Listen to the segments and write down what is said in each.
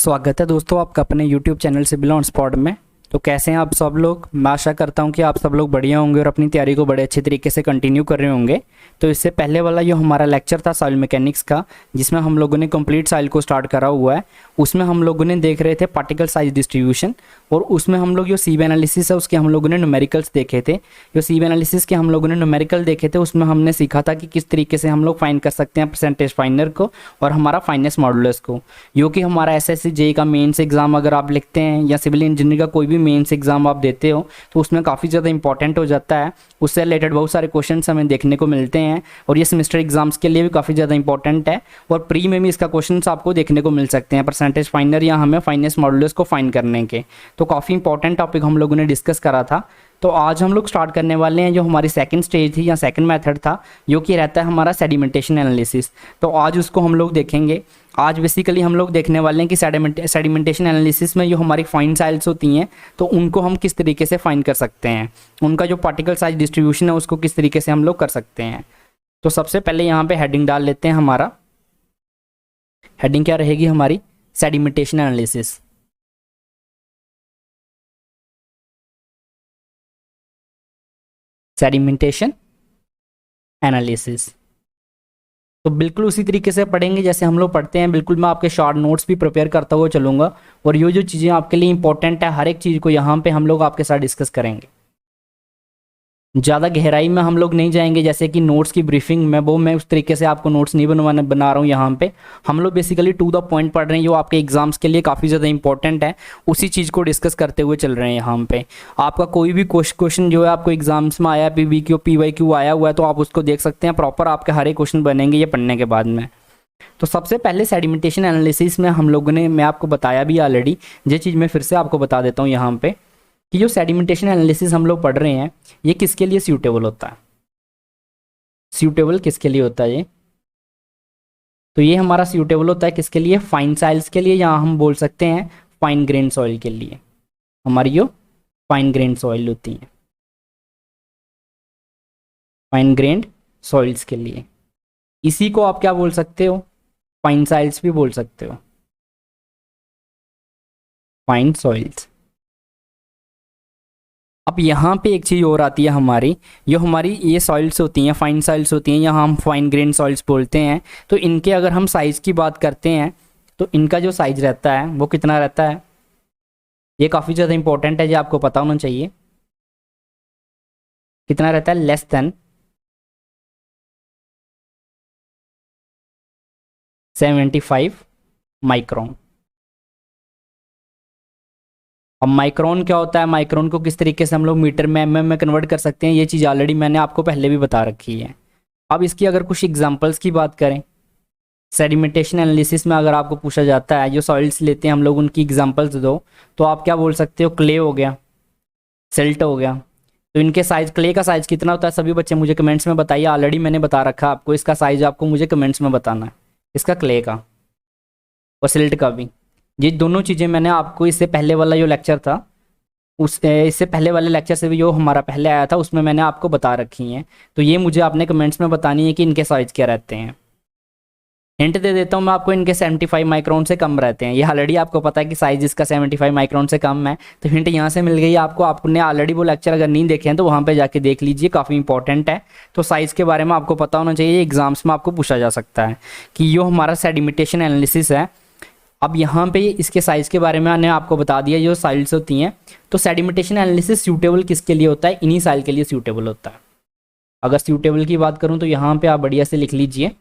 स्वागत है दोस्तों आपका अपने YouTube channel civil on spot में। तो कैसे हैं आप सब लोग। मैं आशा करता हूं कि आप सब लोग बढ़िया होंगे और अपनी तैयारी को बड़े अच्छे तरीके से कंटिन्यू कर रहे होंगे। तो इससे पहले वाला जो हमारा लेक्चर था सॉइल मैकेनिक्स का, जिसमें हम लोगों ने कंप्लीट सॉइल को स्टार्ट करा हुआ है, उसमें हम लोगों ने देख रहे थे पार्टिकल साइज डिस्ट्रीब्यूशन, और उसमें हम लोग जो सीब एनालिसिस है उसके हम लोगों ने न्यूमेरिकल्स देखे थे। जो सीब एनालिसिस के हम लोगों ने न्यूमेरिकल देखे थे उसमें हमने सीखा था कि किस तरीके से हम लोग फाइंड कर सकते हैं परसेंटेज फाइनर को और हमारा फाइनेस मॉडुलस को, जो कि हमारा एसएससी जेईई का मेंस एग्जाम अगर आप लिखते हैं या सिविल इंजीनियरिंग का कोई भी मेंस एग्जाम आप देते हो तो उसमें काफ़ी ज़्यादा इंपॉर्टेंट हो जाता है। उससे रिलेटेड बहुत सारे क्वेश्चन हमें देखने को मिलते हैं और ये सेमेस्टर एग्जाम्स के लिए भी काफ़ी ज़्यादा इंपॉर्टेंट है, और प्री में भी इसका क्वेश्चन आपको देखने को मिल सकते हैं परसेंटेज फाइनर या हमें फाइनेस मॉडुलस को फाइंड करने के। तो काफ़ी इंपॉर्टेंट टॉपिक हम लोगों ने डिस्कस करा था। तो आज हम लोग स्टार्ट करने वाले हैं जो हमारी सेकंड स्टेज थी या सेकंड मेथड था, जो कि रहता है हमारा सेडिमेंटेशन एनालिसिस। तो आज उसको हम लोग देखेंगे। आज बेसिकली हम लोग देखने वाले हैं कि सेडिमेंटेशन एनालिसिस में जो हमारी फाइन साइल्स होती हैं तो उनको हम किस तरीके से फाइंड कर सकते हैं, उनका जो पार्टिकल साइज डिस्ट्रीब्यूशन है उसको किस तरीके से हम लोग कर सकते हैं। तो सबसे पहले यहाँ पे हेडिंग डाल लेते हैं। हमारा हेडिंग क्या रहेगी हमारी, सेडिमेंटेशन एनालिसिस। सेडिमेंटेशन एनालिसिस तो बिल्कुल उसी तरीके से पढ़ेंगे जैसे हम लोग पढ़ते हैं। बिल्कुल मैं आपके शॉर्ट नोट्स भी प्रिपेयर करता हुआ चलूँगा, और ये जो चीज़ें आपके लिए इंपॉर्टेंट है हर एक चीज़ को यहाँ पे हम लोग आपके साथ डिस्कस करेंगे। ज़्यादा गहराई में हम लोग नहीं जाएंगे, जैसे कि नोट्स की ब्रीफिंग में वो मैं उस तरीके से आपको नोट्स नहीं बना रहा हूँ। यहाँ पे हम लोग बेसिकली टू द पॉइंट पढ़ रहे हैं, जो आपके एग्जाम्स के लिए काफ़ी ज़्यादा इंपॉर्टेंट है, उसी चीज़ को डिस्कस करते हुए चल रहे हैं। यहाँ पे आपका कोई भी क्वेश्चन जो है आपको एग्जाम्स में आया, PYQ आया हुआ है, तो आप उसको देख सकते हैं। प्रॉपर आपके हर एक क्वेश्चन बनेंगे ये पढ़ने के बाद में। तो सबसे पहले सेडिमेंटेशन एनालिसिस में हम लोगों ने, मैं आपको बताया भी ऑलरेडी, ये चीज़ मैं फिर से आपको बता देता हूँ यहाँ पे कि जो सेडिमेंटेशन एनालिसिस हम लोग पढ़ रहे हैं ये किसके लिए सूटेबल होता है। सूटेबल किसके लिए होता है ये, तो ये हमारा सूटेबल होता है किसके लिए, फाइन सॉइल्स के लिए, या हम बोल सकते हैं फाइन ग्रेन सॉइल के लिए। हमारी जो फाइन ग्रेन सॉइल होती है, फाइन ग्रेन्ड सॉइल्स के लिए, इसी को आप क्या बोल सकते हो, फाइन सॉइल्स भी बोल सकते हो, फाइन सॉइल्स। अब यहाँ पे एक चीज़ और आती है हमारी, जो हमारी ये सॉइल्स होती हैं, फाइन सॉइल्स होती हैं, यहाँ हम फाइन ग्रेन सॉइल्स बोलते हैं। तो इनके अगर हम साइज़ की बात करते हैं तो इनका जो साइज रहता है वो कितना रहता है, ये काफ़ी ज़्यादा इंपॉर्टेंट है, जो आपको पता होना चाहिए। कितना रहता है, लेस देन 75 माइक्रोन। अब माइक्रोन क्या होता है, माइक्रोन को किस तरीके से हम लोग मीटर में, mm में कन्वर्ट कर सकते हैं, ये चीज़ ऑलरेडी मैंने आपको पहले भी बता रखी है। अब इसकी अगर कुछ एग्जांपल्स की बात करें, सेडिमेंटेशन एनालिसिस में अगर आपको पूछा जाता है जो सॉइल्स लेते हैं हम लोग उनकी एग्जांपल्स दो, तो आप क्या बोल सकते हो, क्ले हो गया, सिल्ट हो गया। तो इनके साइज, क्ले का साइज कितना होता है सभी बच्चे मुझे कमेंट्स में बताइए। ऑलरेडी मैंने बता रखा आपको, इसका साइज आपको मुझे कमेंट्स में बताना है, इसका क्ले का और सिल्ट का भी। ये दोनों चीज़ें मैंने आपको इससे पहले वाला जो लेक्चर था इससे पहले वाले लेक्चर से भी जो हमारा पहले आया था उसमें मैंने आपको बता रखी हैं। तो ये मुझे आपने कमेंट्स में बतानी है कि इनके साइज क्या रहते हैं। हिंट दे देता हूँ मैं आपको, इनके 75 माइक्रोन से कम रहते हैं। ये ऑलरेडी आपको पता है कि साइज इसका 75 माइक्रोन से कम है, तो हिंट यहाँ से मिल गई आपको। आपने ऑलरेडी वो लेक्चर अगर नहीं देखे हैं तो वहाँ पे जाके देख लीजिए, काफ़ी इंपॉर्टेंट है। तो साइज़ के बारे में आपको पता होना चाहिए, एग्जाम्स में आपको पूछा जा सकता है कि जो हमारा सेडिमेंटेशन एनालिसिस है। अब यहाँ पे इसके साइज़ के बारे में मैंने आपको बता दिया, जो साइल्स होती हैं। तो सेडिमेंटेशन एनालिसिस सूटेबल किसके लिए होता है, इन्हीं साइल के लिए सूटेबल होता है। अगर सूटेबल की बात करूँ तो यहाँ पे आप बढ़िया से लिख लीजिए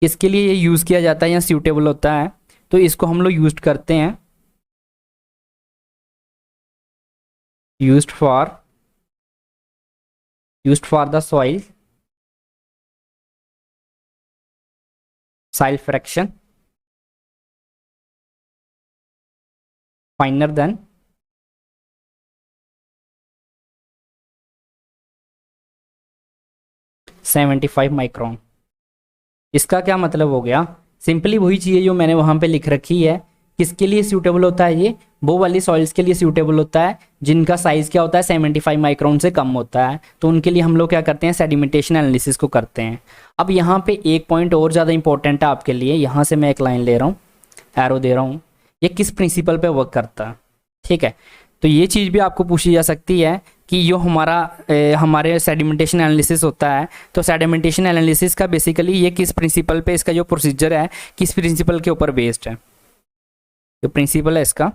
किसके लिए ये यूज़ किया जाता है या सूटेबल होता है। तो इसको हम लोग यूज करते हैं, used for the soil fraction finer than 75 micron. इसका क्या मतलब हो गया, सिंपली वही चीज़ जो मैंने वहाँ पे लिख रखी है किसके लिए सूटेबल होता है ये? वो वाली सॉइल्स के लिए सूटेबल होता है जिनका साइज क्या होता है 75 माइक्रोन से कम होता है। तो उनके लिए हम लोग क्या करते हैं, सेडिमेंटेशन एनालिसिस को करते हैं। अब यहाँ पे एक पॉइंट और ज़्यादा इंपॉर्टेंट है आपके लिए, यहाँ से मैं एक लाइन ले रहा हूँ, एरो दे रहा हूँ, ये किस प्रिंसिपल पे वर्क करता है, ठीक है। तो ये चीज़ भी आपको पूछी जा सकती है कि जो हमारे सेडिमेंटेशन एनालिसिस होता है, तो सेडिमेंटेशन एनालिसिस का बेसिकली ये किस प्रिंसिपल पे, इसका जो प्रोसीजर है किस प्रिंसिपल के ऊपर बेस्ड है, जो प्रिंसिपल है इसका,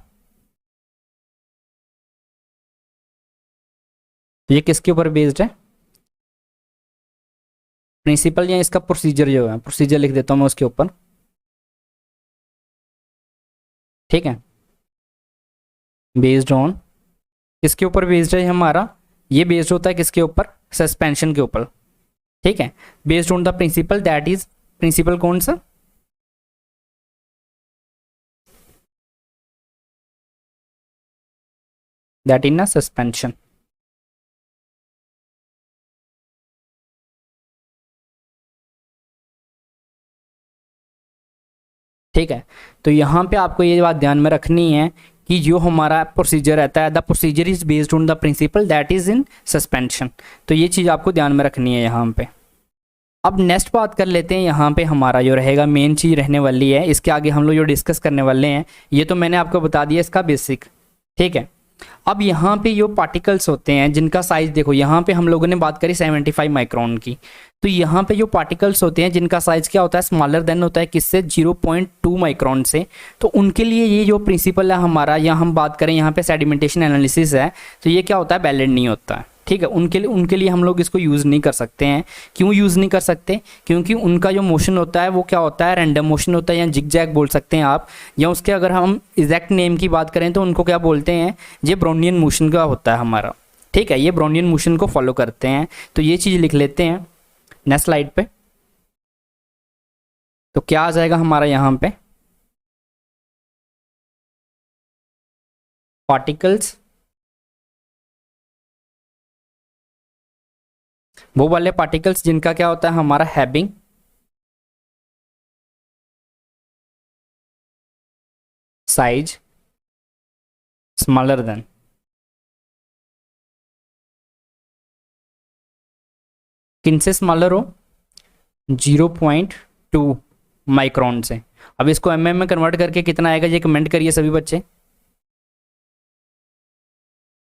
ये किसके ऊपर बेस्ड है, प्रिंसिपल या इसका प्रोसीजर जो है, प्रोसीजर लिख देता हूँ मैं उसके ऊपर, ठीक है। बेस्ड ऑन, किसके ऊपर बेस्ड है हमारा, ये बेस्ड होता है किसके ऊपर, सस्पेंशन के ऊपर, ठीक है। Based on the principle, that is principle कौन सा, दैट इन ना सस्पेंशन, ठीक है। तो यहाँ पे आपको ये बात ध्यान में रखनी है कि जो हमारा प्रोसीजर रहता है, the procedure is based on the principle that is in suspension. तो ये चीज़ आपको ध्यान में रखनी है यहाँ पे। अब नेक्स्ट बात कर लेते हैं, यहाँ पे हमारा जो रहेगा मेन चीज़ रहने वाली है, इसके आगे हम लोग जो डिस्कस करने वाले हैं, ये तो मैंने आपको बता दिया इसका बेसिक, ठीक है। अब यहाँ पे जो पार्टिकल्स होते हैं जिनका साइज देखो, यहाँ पे हम लोगों ने बात करी 75 माइक्रोन की, तो यहाँ पे जो पार्टिकल्स होते हैं जिनका साइज क्या होता है, स्मॉलर देन होता है किससे, 0.2 माइक्रोन से, तो उनके लिए ये जो प्रिंसिपल है हमारा, या हम बात करें यहाँ पे सेडिमेंटेशन एनालिसिस है, तो ये क्या होता है, वैलिड नहीं होता है, ठीक है। उनके लिए हम लोग इसको यूज़ नहीं कर सकते हैं। क्यों यूज़ नहीं कर सकते, क्योंकि उनका जो मोशन होता है वो क्या होता है, रैंडम मोशन होता है, या जिग जैग बोल सकते हैं आप, या उसके अगर हम एग्जैक्ट नेम की बात करें तो उनको क्या बोलते हैं, ये ब्राउनियन मोशन का होता है हमारा, ठीक है। ये ब्राउनियन मोशन को फॉलो करते हैं, तो ये चीज़ लिख लेते हैं नेक्स्ट स्लाइड पे। तो क्या आ जाएगा हमारा यहाँ पे, पार्टिकल्स, वो वाले पार्टिकल्स जिनका क्या होता है हमारा, हैविंग साइज स्मॉलर देन, किनसे स्मॉलर हो, 0.2 माइक्रोन से। अब इसको एमएम में कन्वर्ट करके कितना आएगा ये कमेंट करिए सभी बच्चे।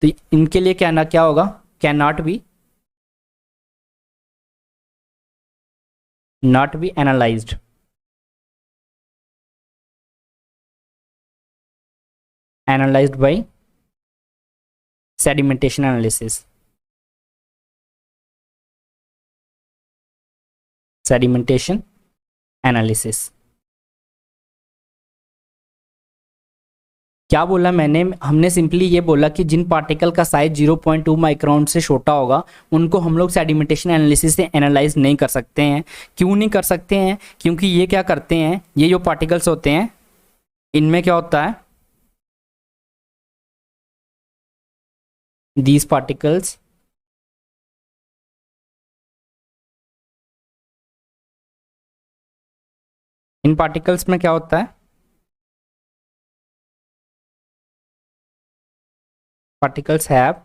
तो इनके लिए क्या ना क्या होगा, can not be analysed, analysed by sedimentation analysis, sedimentation analysis. क्या बोला मैंने, हमने सिंपली ये बोला कि जिन पार्टिकल का साइज 0.2 माइक्रोन से छोटा होगा उनको हम लोग सेडिमेंटेशन एनालिसिस से एनालाइज नहीं कर सकते हैं। क्यों नहीं कर सकते हैं, क्योंकि ये क्या करते हैं, ये जो पार्टिकल्स होते हैं इनमें क्या होता है, दीज पार्टिकल्स इन पार्टिकल्स में क्या होता है, particles have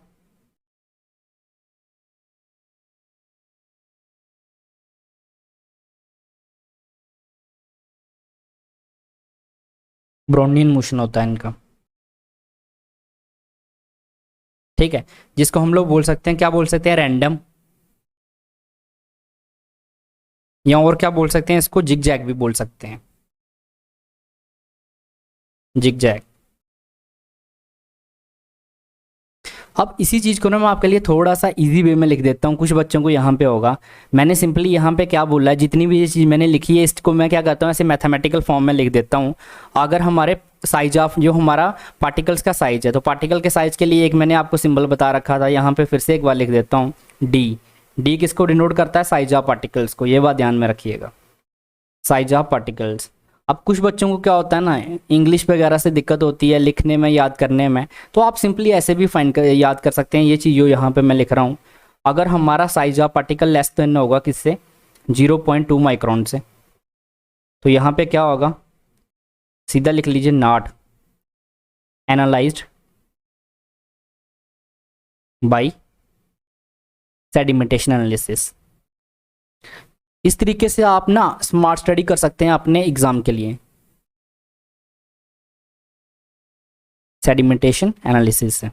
ब्राउनियन मोशन होता है इनका, ठीक है। जिसको हम लोग बोल सकते हैं, क्या बोल सकते हैं, रैंडम, या और क्या बोल सकते हैं इसको, जिग जैग भी बोल सकते हैं, जिग जैग। अब इसी चीज़ को ना मैं आपके लिए थोड़ा सा इजी वे में लिख देता हूँ, कुछ बच्चों को यहाँ पे होगा। मैंने सिंपली यहाँ पे क्या बोला है, जितनी भी ये चीज़ मैंने लिखी है इसको मैं क्या करता हूँ, ऐसे मैथमेटिकल फॉर्म में लिख देता हूँ। अगर हमारे साइज ऑफ जो हमारा पार्टिकल्स का साइज है, तो पार्टिकल के साइज के लिए एक मैंने आपको सिंबल बता रखा था, यहाँ पे फिर से एक बार लिख देता हूँ, डी। डी किसको डिनोट करता है, साइज ऑफ पार्टिकल्स को, ये बात ध्यान में रखिएगा, साइज ऑफ पार्टिकल्स। अब कुछ बच्चों को क्या होता है ना, इंग्लिश वगैरह से दिक्कत होती है लिखने में, याद करने में, तो आप सिंपली ऐसे भी याद कर सकते हैं। ये चीज़ जो यहाँ पे मैं लिख रहा हूँ, अगर हमारा size of particle less than होगा किससे, 0.2 माइक्रोन से, तो यहाँ पे क्या होगा, सीधा लिख लीजिए not analysed by sedimentation analysis. इस तरीके से आप ना स्मार्ट स्टडी कर सकते हैं अपने एग्जाम के लिए, सेडिमेंटेशन एनालिसिस से।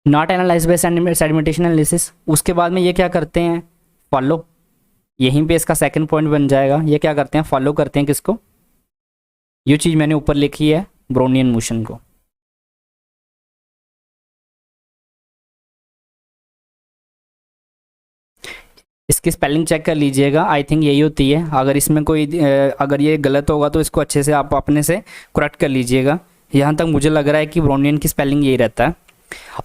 Not analyze by sedimentation analysis. उसके बाद में ये क्या करते हैं, फॉलो, यहीं पे इसका सेकंड पॉइंट बन जाएगा। ये क्या करते हैं, फॉलो करते हैं किसको, ये चीज़ मैंने ऊपर लिखी है ब्रोनियन मोशन को। इसकी स्पेलिंग चेक कर लीजिएगा, आई थिंक यही होती है। अगर इसमें कोई अगर ये गलत होगा तो इसको अच्छे से आप अपने से करेक्ट कर लीजिएगा। यहाँ तक मुझे लग रहा है कि ब्रोनियन की स्पेलिंग यही रहता है।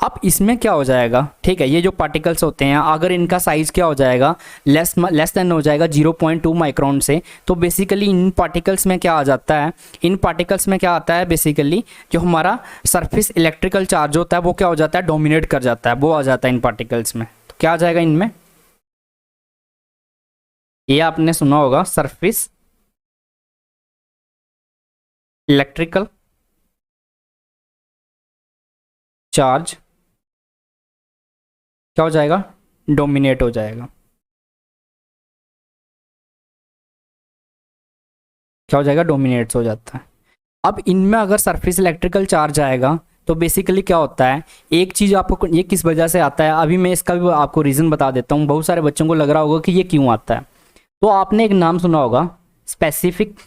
अब इसमें क्या हो जाएगा, ठीक है, ये जो पार्टिकल्स होते हैं अगर इनका साइज़ क्या हो जाएगा, लेस देन हो जाएगा 0.2 माइक्रोन से, तो बेसिकली इन पार्टिकल्स में क्या आ जाता है, इन पार्टिकल्स में क्या आता है, बेसिकली जो हमारा सरफेस इलेक्ट्रिकल चार्ज होता है वो क्या हो जाता है, डोमिनेट कर जाता है, वो आ जाता है इन पार्टिकल्स में। तो क्या आ जाएगा इनमें, ये आपने सुना होगा सरफेस इलेक्ट्रिकल चार्ज क्या हो जाएगा, डोमिनेट हो जाएगा। क्या हो जाएगा, डोमिनेट्स हो जाता है। अब इनमें अगर सरफेस इलेक्ट्रिकल चार्ज आएगा तो बेसिकली क्या होता है, एक चीज़ आपको, ये किस वजह से आता है, अभी मैं इसका भी आपको रीज़न बता देता हूँ। बहुत सारे बच्चों को लग रहा होगा कि ये क्यों आता है। तो आपने एक नाम सुना होगा specific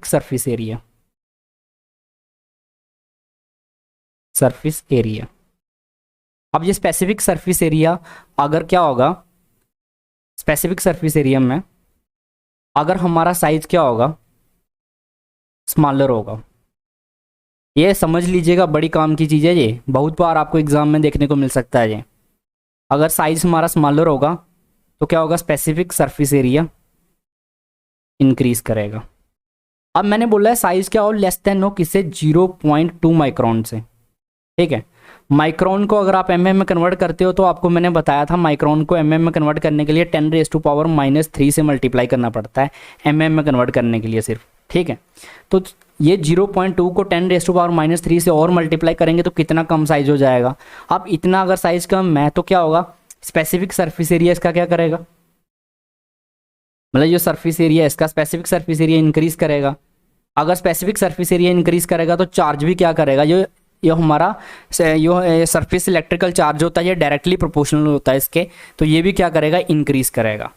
surface area, surface area. अब ये स्पेसिफिक सरफेस एरिया अगर क्या होगा, स्पेसिफिक सरफेस एरिया में अगर हमारा साइज क्या होगा, स्मॉलर होगा। ये समझ लीजिएगा, बड़ी काम की चीज़ है ये, बहुत बार आपको एग्जाम में देखने को मिल सकता है ये। अगर साइज हमारा स्मॉलर होगा तो क्या होगा, स्पेसिफिक सरफेस एरिया इंक्रीज करेगा। अब मैंने बोला है साइज क्या हो, लेस देन हो किससे, 0.2 माइक्रोन से, ठीक है। माइक्रोन को अगर आप एमएम में कन्वर्ट करते हो तो आपको मैंने बताया था माइक्रोन को एमएम में कन्वर्ट करने के लिए 10⁻³ से मल्टीप्लाई करना पड़ता है एमएम में कन्वर्ट करने के लिए सिर्फ, ठीक है। तो ये 0.2 को 10⁻³ से और मल्टीप्लाई करेंगे तो कितना कम साइज हो जाएगा। अब इतना अगर साइज कम है तो क्या होगा, स्पेसिफिक सरफेस एरिया इसका क्या करेगा, मतलब जो सरफेस एरिया है इसका स्पेसिफिक सरफेस एरिया इंक्रीज करेगा। अगर स्पेसिफिक सरफेस एरिया इंक्रीज करेगा तो चार्ज भी क्या करेगा, ये हमारा जो सरफेस इलेक्ट्रिकल चार्ज होता है ये डायरेक्टली प्रोपोर्शनल होता है इसके, तो ये भी क्या करेगा, इंक्रीज करेगा।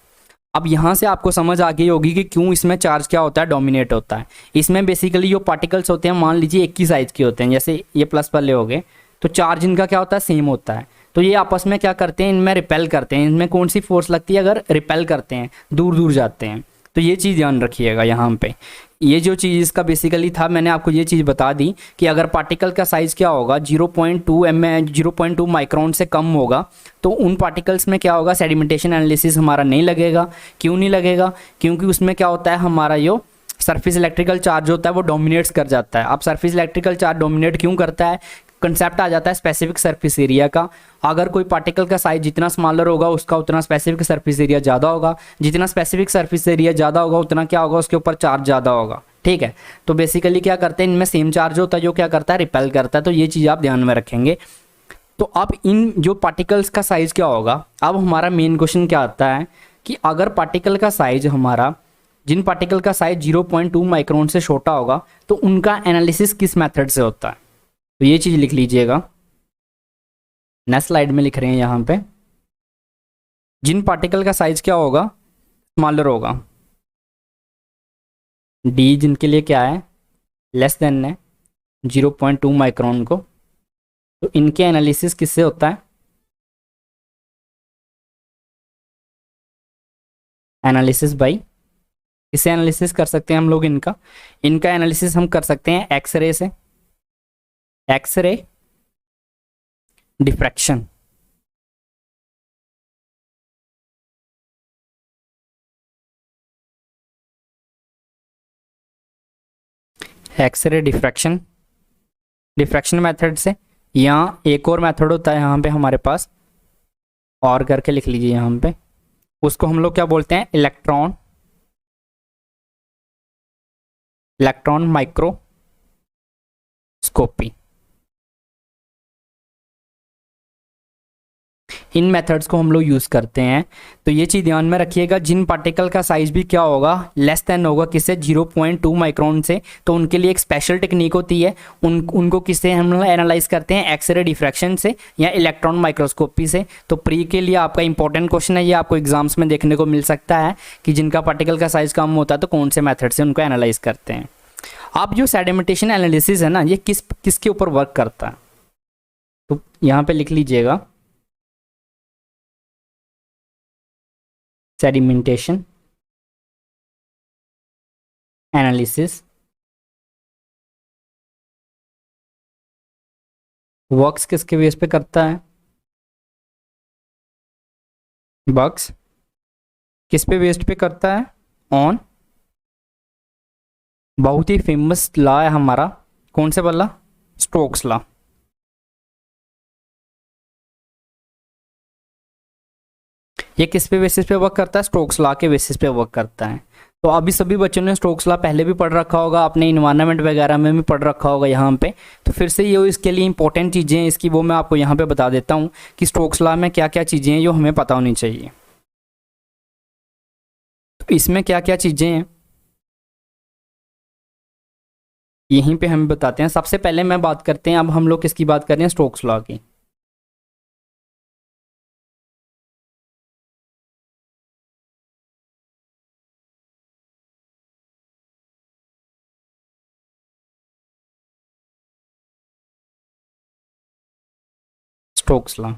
अब यहाँ से आपको समझ आ गई होगी कि क्यों इसमें चार्ज क्या होता है, डोमिनेट होता है। इसमें बेसिकली जो पार्टिकल्स होते हैं मान लीजिए एक ही साइज के होते हैं, जैसे ये प्लस वाले हो गए, तो चार्ज इनका क्या होता है, सेम होता है। तो ये आपस में क्या करते हैं, इनमें रिपेल करते हैं। इनमें कौन सी फोर्स लगती है, अगर रिपेल करते हैं, दूर दूर जाते हैं। तो ये चीज़ ध्यान रखिएगा यहाँ पे। ये जो चीज़ इसका बेसिकली था, मैंने आपको ये चीज़ बता दी कि अगर पार्टिकल का साइज़ क्या होगा, 0.2 माइक्रोन से कम होगा तो उन पार्टिकल्स में क्या होगा, सेडिमेंटेशन एनालिसिस हमारा नहीं लगेगा। क्यों नहीं लगेगा, क्योंकि उसमें क्या होता है, हमारा जो सरफेस इलेक्ट्रिकल चार्ज होता है वो डोमिनेट्स कर जाता है। अब सरफेस इलेक्ट्रिकल चार्ज डोमिनेट क्यों करता है, कंसेप्ट आ जाता है स्पेसिफिक सरफेस एरिया का। अगर कोई पार्टिकल का साइज जितना स्मॉलर होगा उसका उतना स्पेसिफिक सरफेस एरिया ज़्यादा होगा, जितना स्पेसिफिक सरफेस एरिया ज़्यादा होगा उतना क्या होगा, उसके ऊपर चार्ज ज़्यादा होगा, ठीक है। तो बेसिकली क्या करते हैं, इनमें सेम चार्ज होता है जो क्या करता है, रिपेल करता है। तो ये चीज़ आप ध्यान में रखेंगे। तो अब इन जो पार्टिकल्स का साइज़ क्या होगा, अब हमारा मेन क्वेश्चन क्या आता है कि अगर पार्टिकल का साइज हमारा, जिन पार्टिकल का साइज 0.2 माइक्रोन से छोटा होगा तो उनका एनालिसिस किस मेथड से होता है। तो ये चीज़ लिख लीजिएगा, नेक्स्ट स्लाइड में लिख रहे हैं यहाँ पे, जिन पार्टिकल का साइज क्या होगा, स्मॉलर होगा, डी जिनके लिए क्या है, लेस देन है 0.2 माइक्रोन को, तो इनके एनालिसिस किससे होता है, एनालिसिस बाई, किससे एनालिसिस कर सकते हैं हम लोग इनका एनालिसिस हम कर सकते हैं एक्सरे से, X-ray diffraction. X-ray diffraction method से, या एक और मेथड होता है यहाँ पे हमारे पास और करके लिख लीजिए यहाँ पे। उसको हम लोग क्या बोलते हैं, इलेक्ट्रॉन माइक्रोस्कोपी। इन मेथड्स को हम लोग यूज़ करते हैं। तो ये चीज़ ध्यान में रखिएगा, जिन पार्टिकल का साइज भी क्या होगा, लेस देन होगा किससे, 0.2 माइक्रोन से, तो उनके लिए एक स्पेशल टेक्निक होती है। उनको किससे हम लोग एनालाइज करते हैं, एक्सरे डिफ्रैक्शन से या इलेक्ट्रॉन माइक्रोस्कोपी से। तो प्री के लिए आपका इंपॉर्टेंट क्वेश्चन है, ये आपको एग्जाम्स में देखने को मिल सकता है कि जिनका पार्टिकल का साइज कम होता है तो कौन से मेथड से उनको एनालाइज करते हैं। अब जो सेडिमेंटेशन एनालिसिस है ना, ये किसके ऊपर वर्क करता है, तो यहाँ पे लिख लीजिएगा, सेडिमेंटेशन एनालिसिस वर्क्स किसके बेस पे करता है, वर्क्स किस पे बेस्ड पे करता है, ऑन, बहुत ही फेमस लॉ है हमारा, कौन से वाला, स्टोक्स लॉ। ये किस पे बेसिस पे वर्क करता है, स्टोक्स लॉ के बेसिस पे वर्क करता है। तो अभी सभी बच्चों ने स्टोक्स लॉ पहले भी पढ़ रखा होगा, अपने इन्वायरमेंट वगैरह में भी पढ़ रखा होगा यहाँ पे। तो फिर से ये इसके लिए इंपॉर्टेंट चीज़ें हैं इसकी, वो मैं आपको यहाँ पे बता देता हूँ कि स्टोक्स लॉ में क्या क्या चीज़ें हैं जो हमें पता होनी चाहिए। तो इसमें क्या क्या चीज़ें हैं यहीं पे हम बताते हैं। सबसे पहले मैं बात करते हैं, अब हम लोग किसकी बात कर रहे हैं, स्टोक्स लॉ की। स्टोक्स लॉ,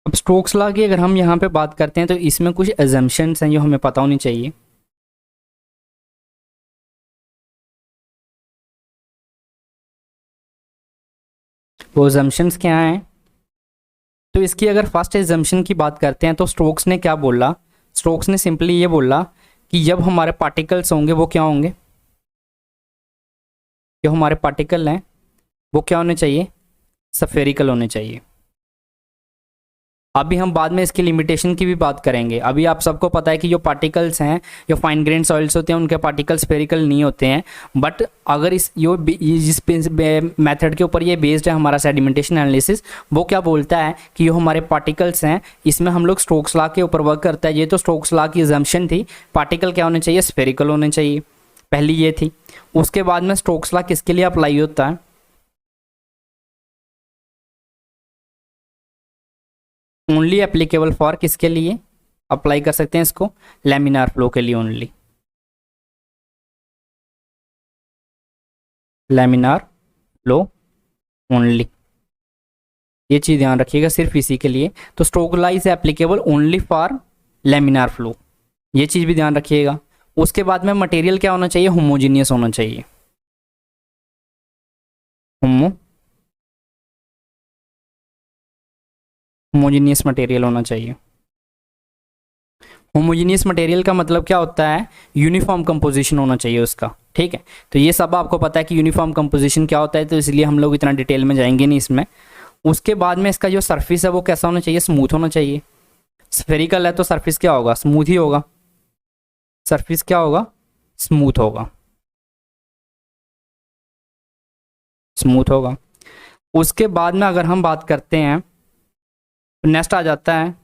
अब स्टोक्स लॉ की अगर हम यहाँ पे बात करते हैं तो इसमें कुछ अजम्पशंस हैं जो हमें पता होनी चाहिए। वो अजम्पशंस क्या हैं, तो इसकी अगर फर्स्ट एजम्पशन की बात करते हैं तो स्टोक्स ने क्या बोला, स्टोक्स ने सिंपली ये बोला कि जब हमारे पार्टिकल्स होंगे वो क्या होंगे, जो हमारे पार्टिकल हैं वो क्या होने चाहिए, स्फेरिकल होने चाहिए। अभी हम बाद में इसकी लिमिटेशन की भी बात करेंगे। अभी आप सबको पता है कि जो पार्टिकल्स हैं, जो फाइन ग्रेन सॉइल्स होते हैं, उनके पार्टिकल स्फेरिकल नहीं होते हैं। बट अगर जिस मेथड के ऊपर ये बेस्ड है हमारा सेडिमेंटेशन एनालिसिस, वो क्या बोलता है कि जो हमारे पार्टिकल्स हैं इसमें हम लोग स्टोक्स लॉ के ऊपर वर्क करता है। ये तो स्टोक्स लॉ की अजम्पशन थी, पार्टिकल क्या होने चाहिए, स्फेरिकल होने चाहिए, पहली ये थी। उसके बाद में स्टोक्स लॉ किसके लिए अप्लाई होता है, ओनली एप्लीकेबल फॉर, किसके लिए अप्लाई कर सकते हैं इसको, लैमिनार फ्लो के लिए ओनली, लैमिनार फ्लो ओनली। ये चीज़ ध्यान रखिएगा, सिर्फ इसी के लिए। तो Stokes law is applicable only for laminar flow, ये चीज़ भी ध्यान रखिएगा। उसके बाद में मटेरियल क्या होना चाहिए, होमोजीनियस होना चाहिए, होमोजीनियस मटेरियल होना चाहिए। होमोजीनियस मटेरियल का मतलब क्या होता है, यूनिफॉर्म कंपोजिशन होना चाहिए उसका, ठीक है। तो ये सब आपको पता है कि यूनिफॉर्म कंपोजिशन क्या होता है, तो इसलिए हम लोग इतना डिटेल में जाएंगे नहीं इसमें। उसके बाद में इसका जो सरफेस है वो कैसा होना चाहिए, स्मूथ होना चाहिए। स्फेरिकल है तो सरफेस क्या होगा, स्मूथ ही होगा, सरफेस क्या होगा, स्मूथ होगा, स्मूथ होगा। उसके बाद में अगर हम बात करते हैं तो नेक्स्ट आ जाता है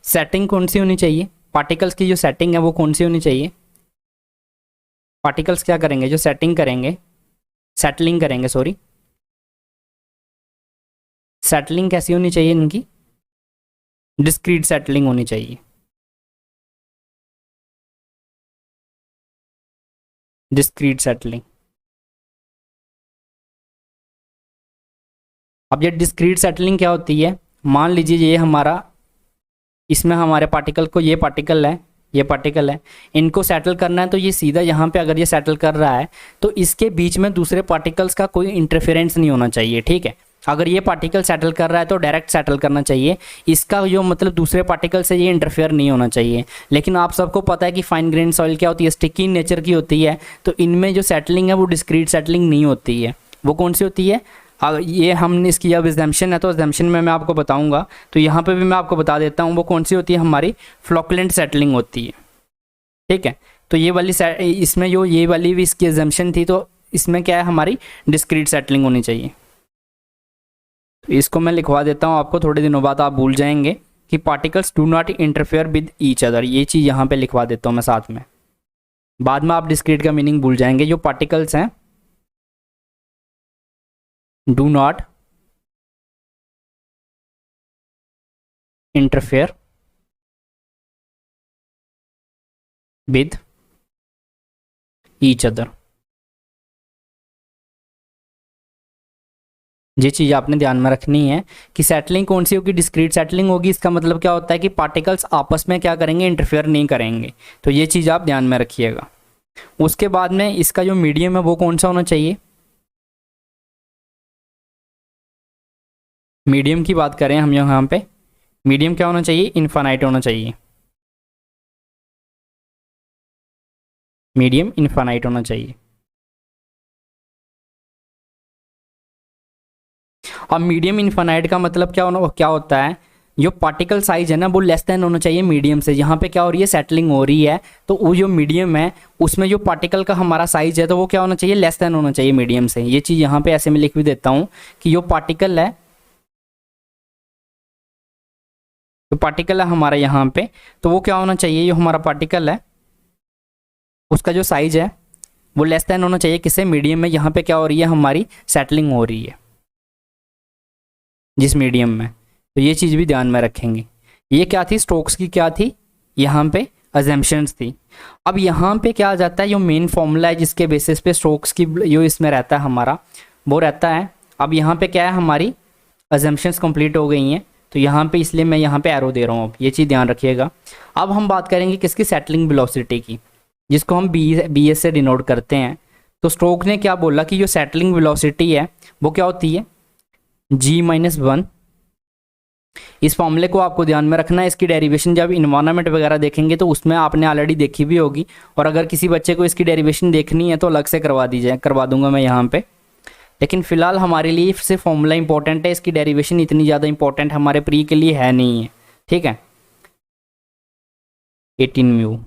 सेटिंग कौन सी होनी चाहिए, पार्टिकल्स की जो सेटिंग है वो कौन सी होनी चाहिए। पार्टिकल्स क्या करेंगे, जो सेटिंग करेंगे, सेटलिंग करेंगे, सॉरी, सेटलिंग कैसी होनी चाहिए इनकी, डिस्क्रीट सेटलिंग होनी चाहिए, डिस्क्रीट सेटलिंग। अब ये डिस्क्रीट सेटलिंग क्या होती है, मान लीजिए ये हमारा, इसमें हमारे पार्टिकल को, ये पार्टिकल है, ये पार्टिकल है, इनको सेटल करना है। तो ये सीधा यहाँ पे अगर ये सेटल कर रहा है तो इसके बीच में दूसरे पार्टिकल्स का कोई इंटरफेरेंस नहीं होना चाहिए, ठीक है। अगर ये पार्टिकल सेटल कर रहा है तो डायरेक्ट सेटल करना चाहिए, इसका जो मतलब दूसरे पार्टिकल से ये इंटरफेयर नहीं होना चाहिए। लेकिन आप सबको पता है कि फाइन ग्रेन सॉइल क्या होती है, स्टिकी नेचर की होती है, तो इनमें जो सेटलिंग है वो डिस्क्रीट सेटलिंग नहीं होती है। वो कौन सी होती है? ये हमने इसकी अब एग्जाम्पशन है तो एग्जाम्पशन में मैं आपको बताऊंगा, तो यहाँ पे भी मैं आपको बता देता हूँ वो कौन सी होती है, हमारी फ्लोकुलेंट सेटलिंग होती है। ठीक है, तो ये वाली इसमें जो ये वाली भी इसकी एग्जाम्पशन थी, तो इसमें क्या है, हमारी डिस्क्रीट सेटलिंग होनी चाहिए। तो इसको मैं लिखवा देता हूँ आपको, थोड़े दिनों बाद आप भूल जाएंगे कि particles do not interfere with each other, ये चीज़ यहाँ पे लिखवा देता हूँ मैं साथ में, बाद में आप डिस्क्रीट का मीनिंग भूल जाएंगे। जो पार्टिकल्स हैं do not interfere with each other, ये चीज़ आपने ध्यान में रखनी है कि सेटलिंग कौन सी होगी, डिस्क्रीट सेटलिंग होगी। इसका मतलब क्या होता है कि पार्टिकल्स आपस में क्या करेंगे, इंटरफेयर नहीं करेंगे। तो ये चीज़ आप ध्यान में रखिएगा। उसके बाद में इसका जो मीडियम है वो कौन सा होना चाहिए, मीडियम की बात करें हम यहाँ पे, मीडियम क्या होना चाहिए, इनफाइनाइट होना चाहिए, मीडियम इनफाइनाइट होना चाहिए। और मीडियम इनफाइनाइट का मतलब क्या होता है, जो पार्टिकल साइज है ना वो लेस देन होना चाहिए मीडियम से। यहाँ पे क्या हो रही है, सेटलिंग हो रही है, तो वो जो मीडियम है उसमें जो पार्टिकल का हमारा साइज है तो वो क्या होना चाहिए, लेस देन होना चाहिए मीडियम से। ये चीज़ यहाँ पे ऐसे में लिख भी देता हूँ कि जो पार्टिकल है, जो पार्टिकल है हमारा यहाँ पे, तो वो क्या होना चाहिए, जो हमारा पार्टिकल है उसका जो साइज है वो लेस देन होना चाहिए किससे, मीडियम में। यहाँ पे क्या हो रही है, हमारी सेटलिंग हो रही है जिस मीडियम में, तो ये चीज़ भी ध्यान में रखेंगे। ये क्या थी, स्टोक्स की क्या थी, यहाँ पे अजम्पशंस थी। अब यहाँ पे क्या आ जाता है, जो मेन फॉर्मूला है जिसके बेसिस पे स्टोक्स की जो इसमें रहता है हमारा, वो रहता है। अब यहाँ पे क्या है, हमारी अजम्पशंस कंप्लीट हो गई हैं, तो यहाँ पे इसलिए मैं यहाँ पे एरो दे रहा हूँ। अब ये चीज़ ध्यान रखिएगा। अब हम बात करेंगे किसकी, सेटलिंग वेलोसिटी की, जिसको हम बी एस से डिनोट करते हैं। तो स्टोक ने क्या बोला कि जो सेटलिंग वेलोसिटी है वो क्या होती है, g-1। इस फॉर्मूले को आपको ध्यान में रखना है। इसकी डेरिवेशन जब इन्वायरमेंट वगैरह देखेंगे तो उसमें आपने ऑलरेडी देखी भी होगी, और अगर किसी बच्चे को इसकी डेरिवेशन देखनी है तो अलग से करवा दूंगा मैं यहाँ पे। लेकिन फिलहाल हमारे लिए सिर्फ फॉर्मूला इंपॉर्टेंट है, इसकी डेरिवेशन इतनी ज़्यादा इंपॉर्टेंट हमारे प्री के लिए है नहीं है। ठीक है, 18 म्यू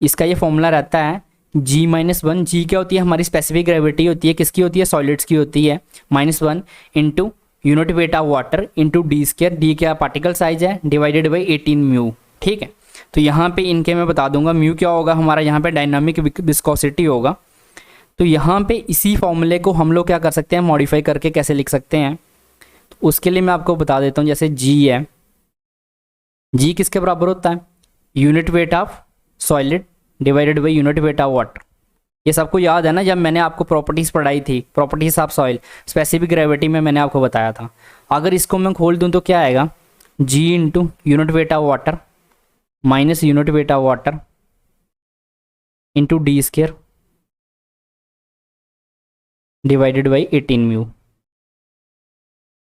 इसका ये फॉर्मूला रहता है। g-1, जी क्या होती है, हमारी स्पेसिफिक ग्रेविटी होती है, किसकी होती है, सॉलिड्स की होती है, -1 into unit weight of water into d², D क्या पार्टिकल साइज है, डिवाइडेड बाई 18 म्यू। ठीक है, तो यहाँ पे इनके मैं बता दूंगा, म्यू क्या होगा हमारा, यहाँ पे डायनामिक विस्कोसिटी होगा। तो यहाँ पे इसी फॉर्मूले को हम लोग क्या कर सकते हैं, मॉडिफाई करके कैसे लिख सकते हैं, तो उसके लिए मैं आपको बता देता हूँ। जैसे g है, g किसके बराबर होता है, unit weight of solid divided by unit weight of water. ये सबको याद है ना, जब मैंने आपको प्रॉपर्टीज़ पढ़ाई थी, properties of soil specific gravity में मैंने आपको बताया था। अगर इसको मैं खोल दूं तो क्या आएगा, g into unit weight of water minus unit weight of water into d² divided by 18 mu.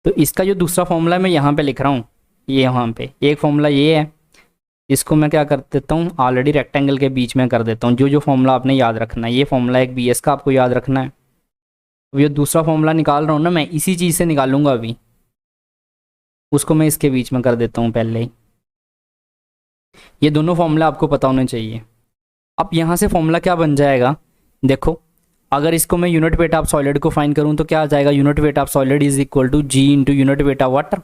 तो इसका जो दूसरा फॉर्मूला मैं यहाँ पे लिख रहा हूँ, ये यहाँ पे एक फॉर्मूला ये है, इसको मैं क्या कर देता हूँ, ऑलरेडी रेक्टेंगल के बीच में कर देता हूँ। जो जो फॉर्मूला आपने याद रखना है, ये फॉर्मूला एक बीएस का आपको याद रखना है। अब ये दूसरा फॉर्मूला निकाल रहा हूँ ना मैं, इसी चीज़ से निकालूंगा अभी, उसको मैं इसके बीच में कर देता हूँ पहले ही। ये दोनों फॉर्मूला आपको पता होने चाहिए। अब यहाँ से फॉर्मूला क्या बन जाएगा, देखो, अगर इसको मैं यूनिट वेट ऑफ सॉलिड को फाइंड करूँ तो क्या आ जाएगा, unit weight of solid is equal to G into unit weight of water.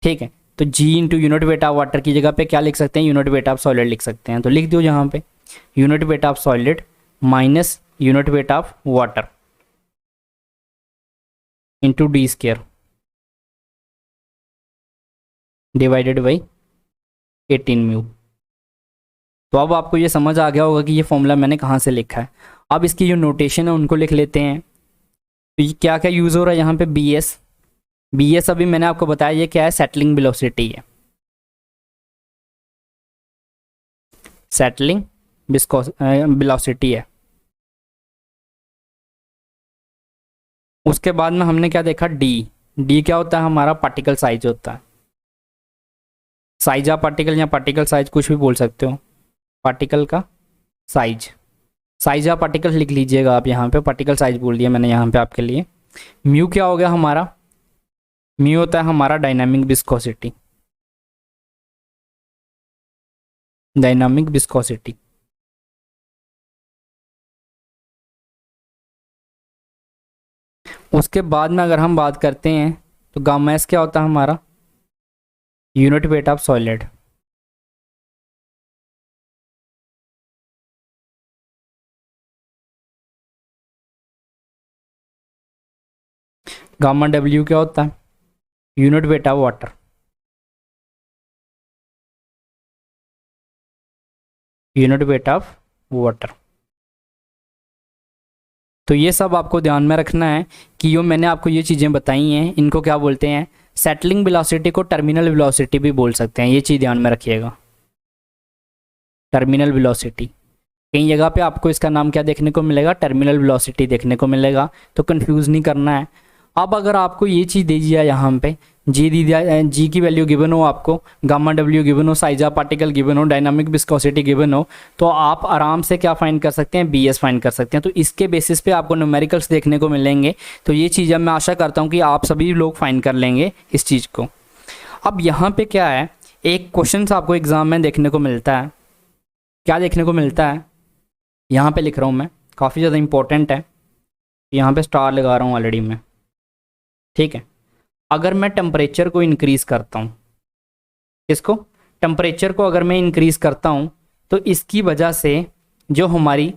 ठीक है, तो g into unit weight of water की जगह पे क्या लिख सकते हैं, यूनिट वेट ऑफ सॉलिड लिख सकते हैं। तो लिख दो यहाँ पे unit weight of solid minus unit weight of water into d² divided by 18 mu. तो अब आपको ये समझ आ गया होगा कि ये फॉर्मूला मैंने कहाँ से लिखा है। अब इसकी जो नोटेशन है उनको लिख लेते हैं। तो ये क्या क्या यूज़ हो रहा है यहाँ पे, बी एस अभी मैंने आपको बताया, ये क्या है, सेटलिंग वेलोसिटी है, सेटलिंग वेलोसिटी है। उसके बाद में हमने क्या देखा, डी। डी क्या होता है, हमारा पार्टिकल साइज होता है। साइज ऑफ पार्टिकल या पार्टिकल साइज कुछ भी बोल सकते हो, पार्टिकल का साइज। साइज ऑफ पार्टिकल लिख लीजिएगा आप यहाँ पे, पार्टिकल साइज बोल दिया मैंने यहाँ पे आपके लिए। म्यू क्या हो गया हमारा, म्यू होता है हमारा डायनामिक विस्कोसिटी। Dynamic viscosity. उसके बाद में अगर हम बात करते हैं तो गामा एस क्या होता है हमारा, unit weight of solid. Gamma W क्या होता है, unit weight of water. Unit weight of water. तो ये सब आपको ध्यान में रखना है कि जो मैंने आपको ये चीज़ें बताई हैं इनको क्या बोलते हैं, सेटलिंग वेलोसिटी को टर्मिनल वेलोसिटी भी बोल सकते हैं, ये चीज़ ध्यान में रखिएगा। टर्मिनल वेलोसिटी, कई जगह पे आपको इसका नाम क्या देखने को मिलेगा, टर्मिनल वेलोसिटी देखने को मिलेगा, तो कंफ्यूज नहीं करना है। अब अगर आपको ये चीज़ दे दिया यहाँ पे, जी दी दिया, जी की वैल्यू गिवन हो आपको, गामा डब्ल्यू गिवन हो, साइज ऑफ पार्टिकल गिवन हो, डायनामिक विस्कोसिटी गिवन हो, तो आप आराम से क्या फाइंड कर सकते हैं, बी एस फाइंड कर सकते हैं। तो इसके बेसिस पे आपको न्यूमेरिकल्स देखने को मिलेंगे। तो ये चीज़ अब मैं आशा करता हूँ कि आप सभी लोग फाइंड कर लेंगे इस चीज़ को। अब यहाँ पे क्या है, एक क्वेश्चन आपको एग्जाम में देखने को मिलता है। क्या देखने को मिलता है, यहाँ पे लिख रहा हूँ मैं, काफ़ी ज़्यादा इंपॉर्टेंट है, यहाँ पे स्टार लगा रहा हूँ ऑलरेडी मैं, ठीक है। अगर मैं टेम्परेचर को इंक्रीज़ करता हूँ, इसको टेम्परेचर को अगर मैं इंक्रीज़ करता हूँ तो इसकी वजह से जो हमारी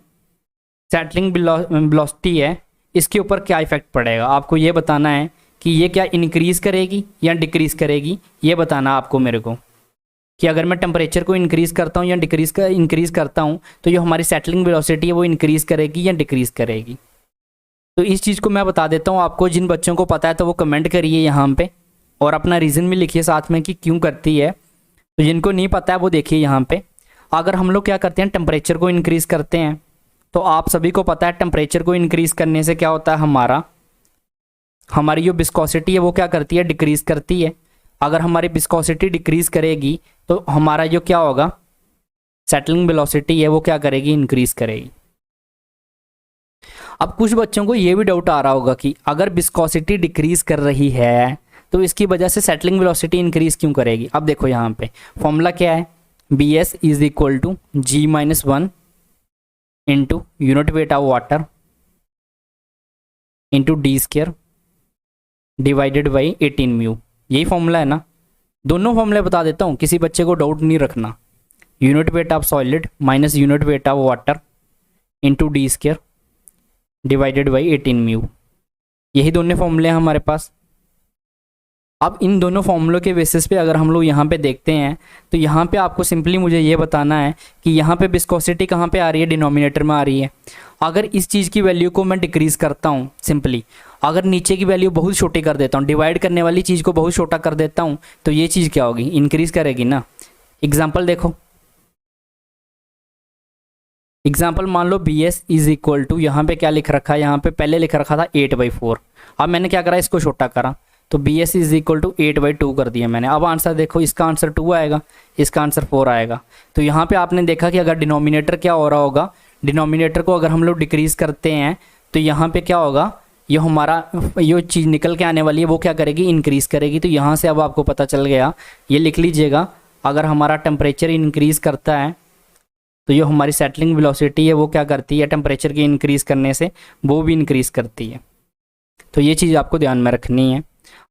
सेटलिंग वेलोसिटी है इसके ऊपर क्या इफ़ेक्ट पड़ेगा, आपको ये बताना है कि ये क्या इंक्रीज़ करेगी या डिक्रीज़ करेगी। ये बताना आपको मेरे को कि अगर मैं टेम्परेचर को इंक्रीज़ करता हूँ या इंक्रीज़ करता हूँ तो जो हमारी सेटलिंग वेलोसिटी है वो इंक्रीज़ करेगी या डिक्रीज़ करेगी। तो इस चीज़ को मैं बता देता हूँ आपको, जिन बच्चों को पता है तो वो कमेंट करिए यहाँ पे और अपना रीज़न भी लिखिए साथ में कि क्यों करती है। तो जिनको नहीं पता है वो देखिए यहाँ पे, अगर हम लोग क्या करते हैं, टेम्परेचर को इंक्रीज़ करते हैं, तो आप सभी को पता है टेम्परेचर को इंक्रीज़ करने से क्या होता है, हमारी जो विस्कोसिटी है वो क्या करती है, डिक्रीज़ करती है। अगर हमारी विस्कोसिटी डिक्रीज़ करेगी तो हमारा जो क्या होगा, सेटलिंग वेलोसिटी है वो क्या करेगी, इंक्रीज़ करेगी। अब कुछ बच्चों को ये भी डाउट आ रहा होगा कि अगर विस्कोसिटी डिक्रीज़ कर रही है तो इसकी वजह से सेटलिंग वेलोसिटी इंक्रीज़ क्यों करेगी। अब देखो यहाँ पे फॉर्मूला क्या है, B S is equal to G minus 1 into unit weight of water into D square divided by 18 mu. यही फॉर्मूला है ना, दोनों फॉर्मूले बता देता हूँ, किसी बच्चे को डाउट नहीं रखना। Unit weight of solid minus unit weight of water into D square divided by 18 mu, यही दोनों फॉर्मूले हैं हमारे पास। अब इन दोनों फॉर्मूलों के बेसिस पे अगर हम लोग यहाँ पे देखते हैं तो यहाँ पे आपको सिंपली मुझे ये बताना है कि यहाँ पे विस्कोसिटी कहाँ पे आ रही है, डिनोमिनेटर में आ रही है। अगर इस चीज़ की वैल्यू को मैं डिक्रीज़ करता हूँ, सिंपली अगर नीचे की वैल्यू बहुत छोटी कर देता हूँ, डिवाइड करने वाली चीज़ को बहुत छोटा कर देता हूँ, तो ये चीज़ क्या होगी, इंक्रीज़ करेगी ना। एग्जाम्पल देखो, एग्जाम्पल मान लो b S is equal to, यहाँ पे क्या लिख रखा है, यहाँ पे पहले लिख रखा था 8/4। अब मैंने क्या करा, इसको छोटा करा, तो B S is equal to 8/2 कर दिया मैंने। अब आंसर देखो, इसका आंसर 2 आएगा, इसका आंसर 4 आएगा। तो यहाँ पे आपने देखा कि अगर डिनोमिनेटर क्या हो रहा होगा, डिनोमिनेटर को अगर हम लोग डिक्रीज़ करते हैं तो यहाँ पे क्या होगा, ये हमारा ये चीज़ निकल के आने वाली है वो क्या करेगी, इंक्रीज़ करेगी। तो यहाँ से अब आपको पता चल गया, ये लिख लीजिएगा, अगर हमारा टेम्परेचर इंक्रीज़ करता है तो जो हमारी सेटलिंग वेलोसिटी है वो क्या करती है, टेम्परेचर के इंक्रीज़ करने से वो भी इंक्रीज़ करती है। तो ये चीज़ आपको ध्यान में रखनी है।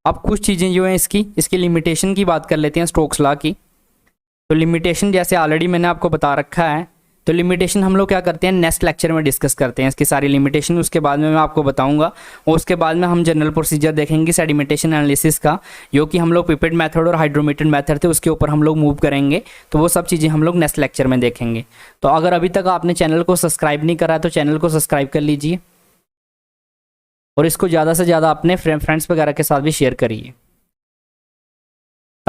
अब कुछ चीज़ें जो हैं इसकी लिमिटेशन की बात कर लेते हैं, स्टोक्स लॉ की। तो लिमिटेशन जैसे ऑलरेडी मैंने आपको बता रखा है, तो लिमिटेशन हम लोग क्या करते हैं, नेक्स्ट लेक्चर में डिस्कस करते हैं इसकी सारी लिमिटेशन, उसके बाद में मैं आपको बताऊंगा। और उसके बाद में हम जनरल प्रोसीजर देखेंगे सेडिमेंटेशन एनालिसिस का, जो कि हम लोग पिपेट मेथड और हाइड्रोमीटर मेथड थे उसके ऊपर हम लोग मूव करेंगे। तो वो सब चीज़ें हम लोग नेक्स्ट लेक्चर में देखेंगे। तो अगर अभी तक आपने चैनल को सब्सक्राइब नहीं करा है तो चैनल को सब्सक्राइब कर लीजिए और इसको ज़्यादा से ज़्यादा अपने फ्रेंड्स वगैरह के साथ भी शेयर करिए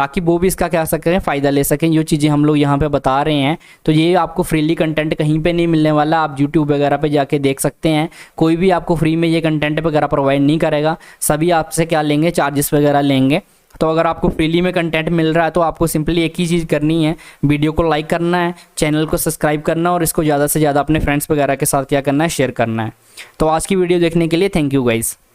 ताकि वो भी इसका क्या सकें, फ़ायदा ले सकें। जो चीज़ें हम लोग यहाँ पे बता रहे हैं तो ये आपको फ्रीली कंटेंट कहीं पे नहीं मिलने वाला, आप यूट्यूब वगैरह पे जाके देख सकते हैं। कोई भी आपको फ्री में ये कंटेंट वगैरह प्रोवाइड नहीं करेगा, सभी आपसे क्या लेंगे, चार्जेस वगैरह लेंगे। तो अगर आपको फ्रीली में कंटेंट मिल रहा है तो आपको सिंपली एक ही चीज़ करनी है, वीडियो को लाइक करना है, चैनल को सब्सक्राइब करना और इसको ज़्यादा से ज़्यादा अपने फ्रेंड्स वगैरह के साथ क्या करना है, शेयर करना है। तो आज की वीडियो देखने के लिए थैंक यू गाइज़।